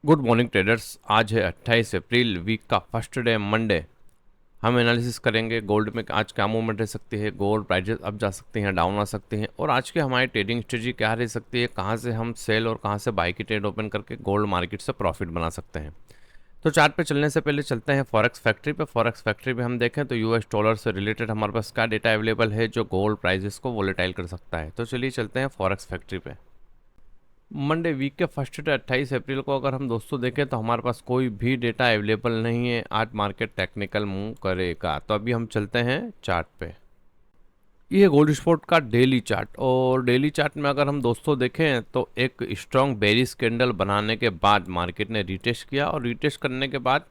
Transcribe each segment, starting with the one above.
Good morning traders. आज है 28 अप्रैल, week का फर्स्ट डे मंडे। हम एनालिसिस करेंगे गोल्ड में आज क्या मूवमेंट रह सकती है, गोल्ड प्राइजेस अप जा सकती हैं, डाउन आ सकती हैं, और आज के हमारी ट्रेडिंग स्ट्रेटजी क्या रह सकती है, कहाँ से हम सेल और कहाँ से बाई की ट्रेड ओपन करके गोल्ड मार्केट से प्रॉफिट बना सकते हैं। तो चार्ट पे चलने से पहले चलते हैं फॉरेक्स फैक्ट्री पे। फॉरेक्स फैक्ट्री पे हम देखें तो यूएस डॉलर से रिलेटेड हमारे पास क्या डेटा अवेलेबल है जो गोल्ड प्राइजेस को वोलेटाइल कर सकता है। तो चलिए चलते हैं फॉरेक्स फैक्ट्री पे। मंडे वीक के फर्स्ट डे 28 अप्रैल को अगर हम दोस्तों देखें तो हमारे पास कोई भी डेटा अवेलेबल नहीं है। आज मार्केट टेक्निकल मूव करेगा। तो अभी हम चलते हैं चार्ट पे। ये गोल्ड स्पॉट का डेली चार्ट, और डेली चार्ट में अगर हम दोस्तों देखें तो एक स्ट्रॉन्ग बेरिश कैंडल बनाने के बाद मार्केट ने रिटेस्ट किया, और रिटेस्ट करने के बाद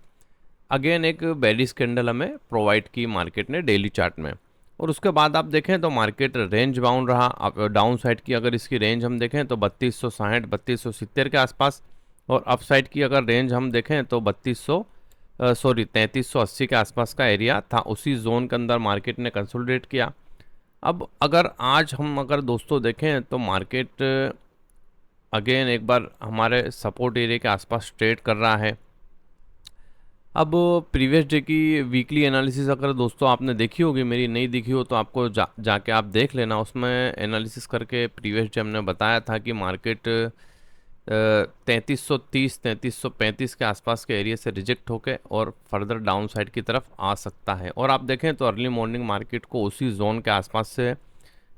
अगेन एक बेरिश कैंडल हमें प्रोवाइड की मार्केट ने डेली चार्ट में। और उसके बाद आप देखें तो मार्केट रेंज बाउंड रहा। आप डाउन साइड की अगर इसकी रेंज हम देखें तो 3260 3270 के आसपास, और अप साइड की अगर रेंज हम देखें तो 3380 के आसपास का एरिया था। उसी जोन के अंदर मार्केट ने कंसोलिडेट किया। अब अगर आज हम अगर दोस्तों देखें तो मार्केट अगेन एक बार हमारे सपोर्ट एरिया के आसपास ट्रेड कर रहा है। अब प्रीवियस डे की वीकली एनालिसिस अगर दोस्तों आपने देखी होगी, मेरी नहीं दिखी हो तो आपको जाके आप देख लेना। उसमें एनालिसिस करके प्रीवियस डे हमने बताया था कि मार्केट 3330 3335 के आसपास के एरिया से रिजेक्ट होके और फर्दर डाउन साइड की तरफ आ सकता है। और आप देखें तो अर्ली मॉर्निंग मार्केट को उसी जोन के आसपास से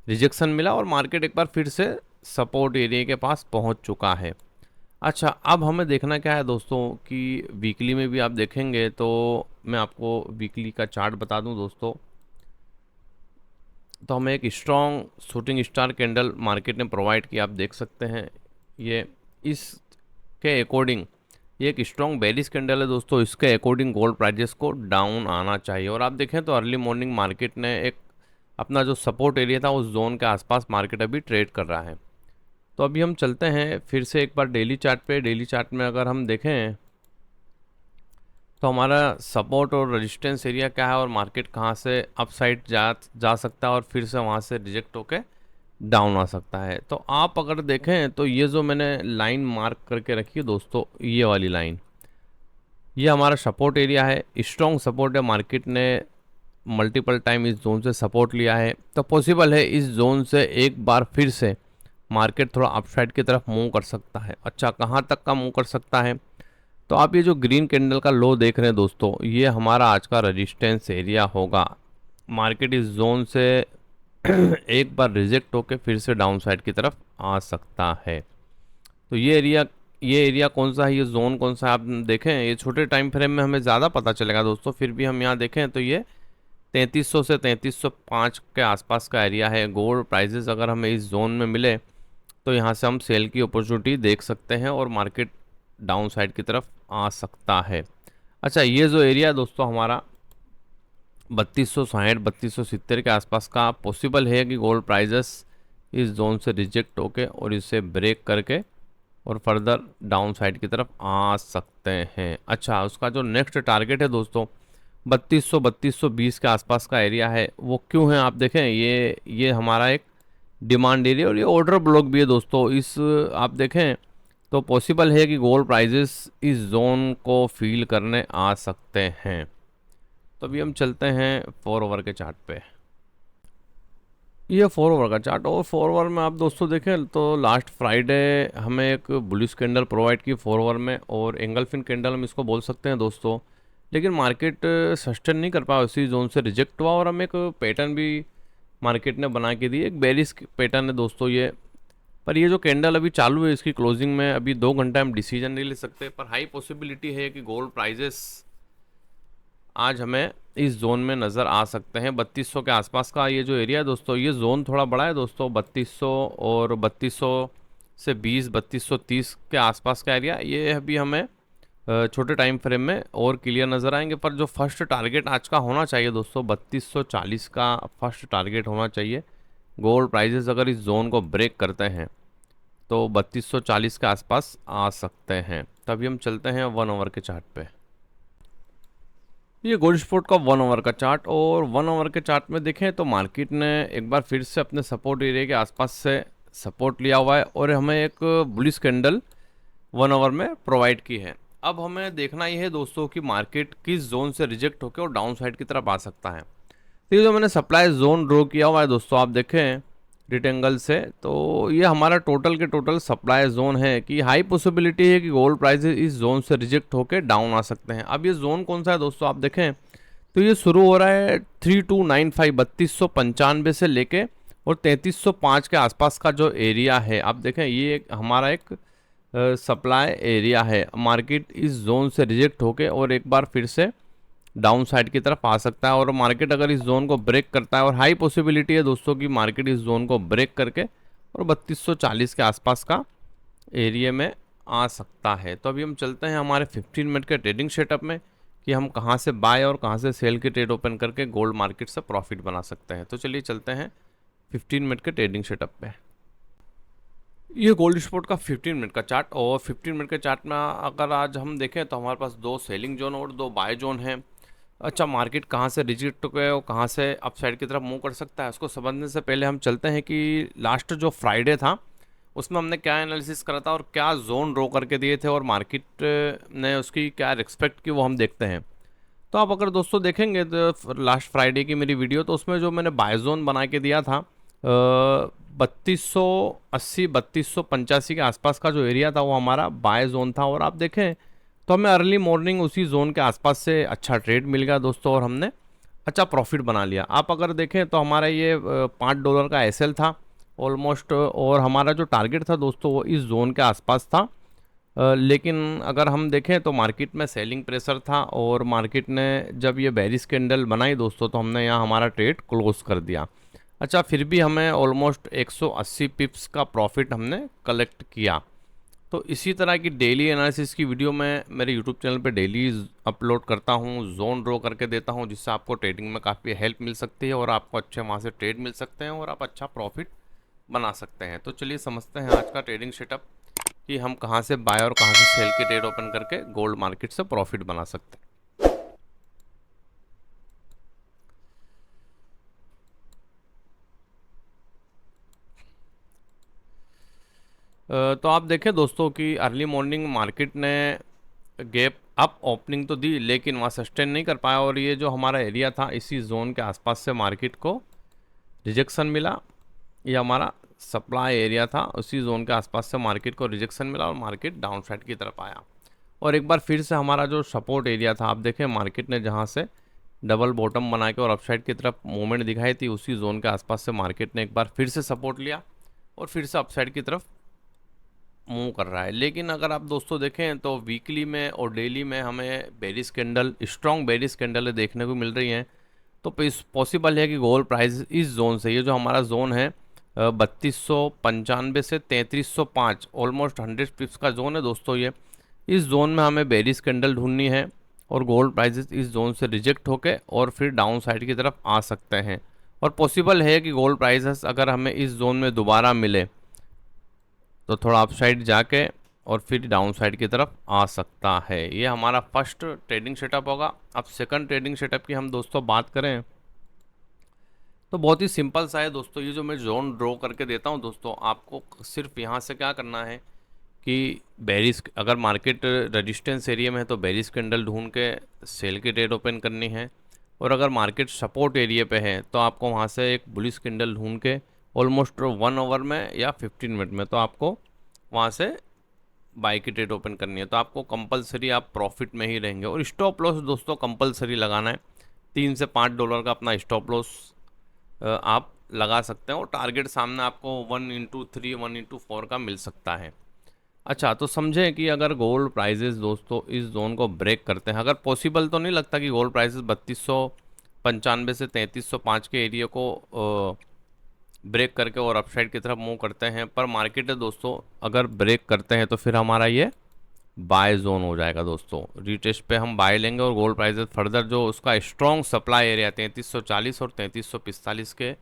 रिजेक्शन मिला, और मार्केट एक बार फिर से सपोर्ट एरिया के पास पहुंच चुका है। अच्छा, अब हमें देखना क्या है दोस्तों कि वीकली में भी आप देखेंगे तो मैं आपको वीकली का चार्ट बता दूं दोस्तों, तो हमें एक strong shooting star candle market ने प्रोवाइड किया। आप देख सकते हैं ये इसके अकॉर्डिंग ये एक स्ट्रॉन्ग बेरिश कैंडल है दोस्तों। इसके अकॉर्डिंग गोल्ड प्राइजेस को डाउन आना चाहिए। और आप देखें तो अर्ली मॉर्निंग मार्केट ने एक अपना जो सपोर्ट एरिया था उस जोन के आसपास मार्केट अभी ट्रेड कर रहा है। तो अभी हम चलते हैं फिर से एक बार डेली चार्ट पे। डेली चार्ट में अगर हम देखें तो हमारा सपोर्ट और रेजिस्टेंस एरिया क्या है, और मार्केट कहाँ से अपसाइड जा सकता है और फिर से वहाँ से रिजेक्ट होके डाउन आ सकता है। तो आप अगर देखें तो ये जो मैंने लाइन मार्क करके रखी है दोस्तों, ये वाली लाइन, ये हमारा सपोर्ट एरिया है। स्ट्रॉन्ग सपोर्ट है। मार्केट ने मल्टीपल टाइम इस जोन से सपोर्ट लिया है, तो पॉसिबल है इस जोन से एक बार फिर से मार्केट थोड़ा अपसाइड की तरफ मूव कर सकता है। अच्छा, कहाँ तक का मूव कर सकता है, तो आप ये जो ग्रीन कैंडल का लो देख रहे हैं दोस्तों, ये हमारा आज का रेजिस्टेंस एरिया होगा। मार्केट इस जोन से एक बार रिजेक्ट होकर फिर से डाउन साइड की तरफ आ सकता है। तो ये एरिया कौन सा है, ये जोन कौन सा है, आप देखें ये छोटे टाइम फ्रेम में हमें ज़्यादा पता चलेगा दोस्तों। फिर भी हम यहाँ देखें तो ये 3300 से 3305 के आसपास का एरिया है। गोल्ड प्राइजेस अगर हमें इस जोन में मिले तो यहाँ से हम सेल की अपॉर्चुनिटी देख सकते हैं और मार्केट डाउन साइड की तरफ आ सकता है। अच्छा, ये जो एरिया दोस्तों हमारा 3260 3270 के आसपास का, पॉसिबल है कि गोल्ड प्राइजेस इस जोन से रिजेक्ट होके और इसे ब्रेक करके और फर्दर डाउन साइड की तरफ आ सकते हैं। अच्छा, उसका जो नेक्स्ट टारगेट है दोस्तों 3200 3220 के आसपास का एरिया है। वो क्यों है, आप देखें ये हमारा एक डिमांड एरिया और ये ऑर्डर ब्लॉक भी है दोस्तों। इस आप देखें तो पॉसिबल है कि गोल्ड प्राइजेस इस जोन को फील करने आ सकते हैं। तो अभी हम चलते हैं 4 ओवर के चार्ट पे। ये 4 ओवर का चार्ट, और 4 ओवर में आप दोस्तों देखें तो लास्ट फ्राइडे हमें एक बुलिश कैंडल प्रोवाइड की 4 ओवर में, और एंगलफिन कैंडल हम इसको बोल सकते हैं दोस्तों। लेकिन मार्केट सस्टेन नहीं कर पाया, उसी जोन से रिजेक्ट हुआ, और हम एक पैटर्न भी मार्केट ने बना के दी, एक बेरिश पैटर्न है दोस्तों ये। पर ये जो कैंडल अभी चालू है इसकी क्लोजिंग में अभी 2 घंटे हम डिसीजन नहीं ले सकते, पर हाई पॉसिबिलिटी है कि गोल्ड प्राइजेस आज हमें इस जोन में नज़र आ सकते हैं। 3200 के आसपास का ये जो एरिया है दोस्तों, ये जोन थोड़ा बड़ा है दोस्तों। 3200 और 3200 से 20 3230 के आसपास का एरिया, ये अभी हमें छोटे टाइम फ्रेम में और क्लियर नज़र आएंगे। पर जो फर्स्ट टारगेट आज का होना चाहिए दोस्तों 3240 का फर्स्ट टारगेट होना चाहिए। गोल्ड प्राइजेस अगर इस जोन को ब्रेक करते हैं तो 3240 के आसपास आ सकते हैं। तभी हम चलते हैं 1 ओवर के चार्ट पे। ये गोल्ड स्पॉट का 1 ओवर का चार्ट, और 1 ओवर के चार्ट में देखें तो मार्केट ने एक बार फिर से अपने सपोर्ट एरिया के आसपास से सपोर्ट लिया हुआ है, और हमें एक बुलिश कैंडल 1 आवर में प्रोवाइड की है। अब हमें देखना ये है दोस्तों कि मार्केट किस जोन से रिजेक्ट होकर और डाउन साइड की तरफ आ सकता है। तो ये जो मैंने सप्लाई जोन ड्रॉ किया हुआ है दोस्तों, आप देखें रिटेंगल से, तो ये हमारा टोटल के टोटल सप्लाई जोन है कि हाई पॉसिबिलिटी है कि गोल्ड प्राइसेस इस जोन से रिजेक्ट होकर डाउन आ सकते हैं। अब ये जोन कौन सा है दोस्तों, आप देखें तो ये शुरू हो रहा है 3295 3295 से लेके और 3305 के आसपास का जो एरिया है, आप देखें ये हमारा एक सप्लाई एरिया है। मार्केट इस जोन से रिजेक्ट होके और एक बार फिर से डाउन साइड की तरफ आ सकता है, और मार्केट अगर इस जोन को ब्रेक करता है, और हाई पॉसिबिलिटी है दोस्तों कि मार्केट इस जोन को ब्रेक करके और 3240 के आसपास का एरिया में आ सकता है। तो अभी हम चलते हैं हमारे 15 मिनट के ट्रेडिंग सेटअप में कि हम कहाँ से बाय और कहाँ से सेल की ट्रेड ओपन करके गोल्ड मार्केट से प्रॉफिट बना सकते हैं। तो चलिए चलते हैं 15 मिनट के ट्रेडिंग सेटअप पे। ये गोल्ड स्पॉट का 15 मिनट का चार्ट, और 15 मिनट के चार्ट में अगर आज हम देखें तो हमारे पास 2 सेलिंग जोन और 2 बाय जोन हैं। अच्छा, मार्केट कहाँ से रिजेक्ट हो गया और कहाँ से अपसाइड की तरफ मूव कर सकता है, उसको समझने से पहले हम चलते हैं कि लास्ट जो फ्राइडे था उसमें हमने क्या एनालिसिस करा था और क्या जोन ड्रॉ करके दिए थे और मार्केट ने उसकी क्या एक्सपेक्ट की, वो हम देखते हैं। तो आप अगर दोस्तों देखेंगे तो लास्ट फ्राइडे की मेरी वीडियो, तो उसमें जो मैंने बाय जोन बना के दिया था 3280 3285 के आसपास का जो एरिया था वो हमारा बाय जोन था। और आप देखें तो हमें अर्ली मॉर्निंग उसी जोन के आसपास से अच्छा ट्रेड मिल गया दोस्तों, और हमने अच्छा प्रॉफिट बना लिया। आप अगर देखें तो हमारा ये $5 का एसएल था ऑलमोस्ट, और हमारा जो टारगेट था दोस्तों वो इस जोन के आसपास था। लेकिन अगर हम देखें तो मार्केट में सेलिंग प्रेशर था, और मार्केट ने जब ये बेरिश कैंडल बनाई दोस्तों तो हमने यहाँ हमारा ट्रेड क्लोज कर दिया। अच्छा, फिर भी हमें ऑलमोस्ट 180 पिप्स का प्रॉफिट हमने कलेक्ट किया। तो इसी तरह की डेली एनालिसिस की वीडियो मैं मेरे यूट्यूब चैनल पे डेली अपलोड करता हूँ, जोन ड्रॉ करके देता हूँ, जिससे आपको ट्रेडिंग में काफ़ी हेल्प मिल सकती है और आपको अच्छे वहाँ से ट्रेड मिल सकते हैं और आप अच्छा प्रॉफिट बना सकते हैं। तो चलिए समझते हैं आज का ट्रेडिंग सेटअप कि हम कहाँ से बाय और कहाँ से सेल के ट्रेड ओपन करके गोल्ड मार्केट से प्रॉफिट बना सकते हैं। तो आप देखें दोस्तों कि अर्ली मॉर्निंग मार्केट ने गैप अप ओपनिंग तो दी, लेकिन वहाँ सस्टेन नहीं कर पाया, और ये जो हमारा एरिया था इसी जोन के आसपास से मार्केट को रिजेक्शन मिला। ये हमारा सप्लाई एरिया था, उसी जोन के आसपास से मार्केट को रिजेक्शन मिला और मार्केट डाउन साइड की तरफ आया। और एक बार फिर से हमारा जो सपोर्ट एरिया था, आप देखें मार्केट ने जहाँ से डबल बॉटम बना के और अपसाइड की तरफ मूवमेंट दिखाई थी, उसी जोन के आसपास से मार्केट ने एक बार फिर से सपोर्ट लिया और फिर से अपसाइड की तरफ मूव कर रहा है। लेकिन अगर आप दोस्तों देखें तो वीकली में और डेली में हमें bearish candle, strong bearish candle देखने को मिल रही हैं। तो पॉसिबल है कि गोल्ड प्राइस इस जोन से, ये जो हमारा जोन है 3295 से 3305, ऑलमोस्ट 100 पिप्स का जोन है दोस्तों, ये इस जोन में हमें बेरिश कैंडल ढूंढनी है और गोल्ड प्राइसेस इस जोन से रिजेक्ट होके और फिर डाउन साइड की तरफ आ सकते हैं। और पॉसिबल है कि गोल्ड प्राइसेस अगर हमें इस जोन में दोबारा मिले तो थोड़ा अपसाइड जाके और फिर डाउन साइड की तरफ आ सकता है। ये हमारा फर्स्ट ट्रेडिंग सेटअप होगा। अब सेकंड ट्रेडिंग सेटअप की हम दोस्तों बात करें तो बहुत ही सिंपल सा है दोस्तों। ये जो मैं जोन ड्रॉ करके देता हूँ दोस्तों, आपको सिर्फ यहाँ से क्या करना है कि बेरिश, अगर मार्केट रेजिस्टेंस एरिया में है तो बेरिश कैंडल ढूंढ के सेल की ट्रेड ओपन करनी है, और अगर मार्केट सपोर्ट एरिया पे है तो आपको वहाँ से एक बुलिश कैंडल ढूंढ के ऑलमोस्ट 1 आवर में या 15 मिनट में तो आपको वहाँ से बाई की ट्रेड ओपन करनी है। तो आपको कंपलसरी आप प्रॉफिट में ही रहेंगे, और स्टॉप लॉस दोस्तों कंपलसरी लगाना है। $3 से $5 का अपना स्टॉप लॉस आप लगा सकते हैं, और टारगेट सामने आपको 1x3 1x4 का मिल सकता है। अच्छा, तो समझें कि अगर गोल्ड प्राइजेस दोस्तों इस जोन को ब्रेक करते हैं, अगर पॉसिबल तो नहीं लगता कि गोल्ड प्राइजेस 3295 से 3305 के एरिया को ब्रेक करके और अपसाइड की तरफ मूव करते हैं, पर मार्केट है दोस्तों अगर ब्रेक करते हैं तो फिर हमारा ये बाय जोन हो जाएगा दोस्तों। रीटेस्ट पे हम बाय लेंगे और गोल्ड प्राइजेस फर्दर जो उसका स्ट्रॉन्ग सप्लाई एरिया 3340 और 3345 के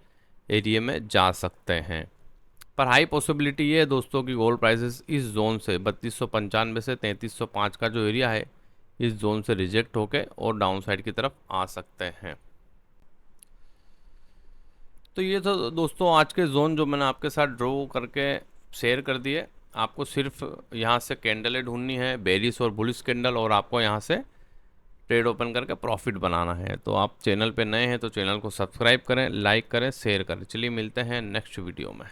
एरिया में जा सकते हैं। पर हाई पॉसिबिलिटी ये है दोस्तों कि गोल्ड प्राइसेस इस जोन से 3295 से 3305 का जो एरिया है इस जोन से रिजेक्ट होके और डाउन साइड की तरफ आ सकते हैं। तो ये तो दोस्तों आज के जोन जो मैंने आपके साथ ड्रॉ करके शेयर कर दिए। आपको सिर्फ यहाँ से कैंडलें ढूंढनी है, बेरिश और बुलिश कैंडल, और आपको यहाँ से ट्रेड ओपन करके प्रॉफिट बनाना है। तो आप चैनल पे नए हैं तो चैनल को सब्सक्राइब करें, लाइक करें, शेयर करें। चलिए मिलते हैं नेक्स्ट वीडियो में।